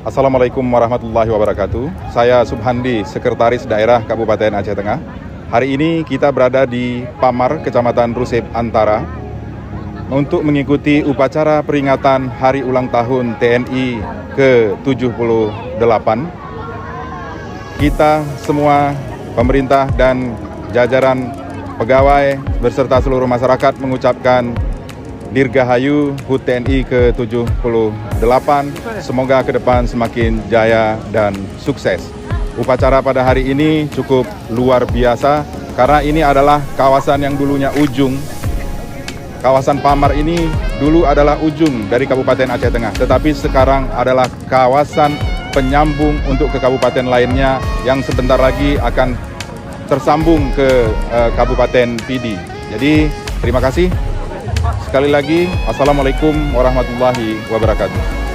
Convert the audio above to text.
Assalamualaikum warahmatullahi wabarakatuh. Saya Subhandi, Sekretaris Daerah Kabupaten Aceh Tengah. Hari ini kita berada di Pamar, Kecamatan Rusep Antara, untuk mengikuti upacara peringatan Hari Ulang Tahun TNI ke-78. Kita semua, pemerintah dan jajaran pegawai beserta seluruh masyarakat mengucapkan Dirgahayu HUT TNI ke-78, semoga ke depan semakin jaya dan sukses. Upacara pada hari ini cukup luar biasa karena ini adalah kawasan yang dulunya ujung. Kawasan Pamar ini dulu adalah ujung dari Kabupaten Aceh Tengah, tetapi sekarang adalah kawasan penyambung untuk ke kabupaten lainnya yang sebentar lagi akan tersambung ke Kabupaten Pidi. Jadi terima kasih. Sekali lagi, Assalamualaikum warahmatullahi wabarakatuh.